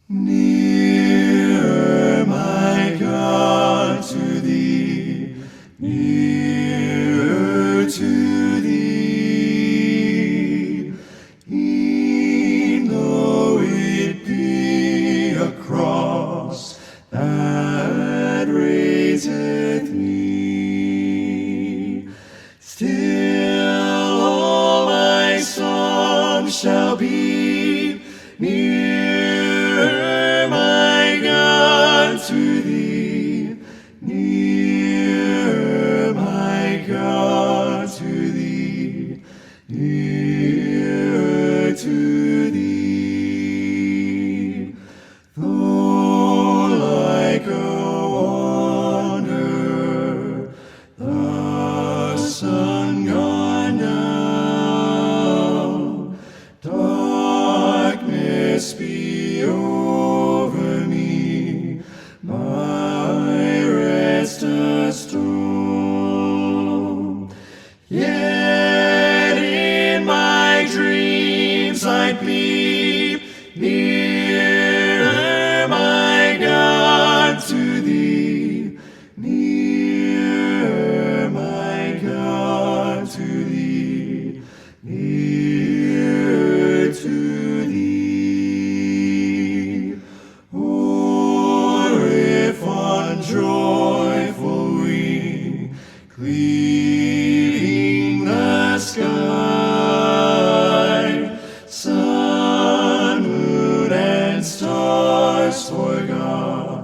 Nearer, my God, to thee, nearer to thee, e'en though it be a cross that raiseth me, still all my songs shall be nearer, my God, to thee, nearer, my God, to thee, nearer to thee. Though like a wanderer, the sun gone down, darkness be over me, my rest a stone. Yet in my dreams I'd be nearer, my God, to thee, nearer, my God, to thee, nearer to thee. Or if on joyful wing, cleaving the sky, sun, moon, and stars forgot,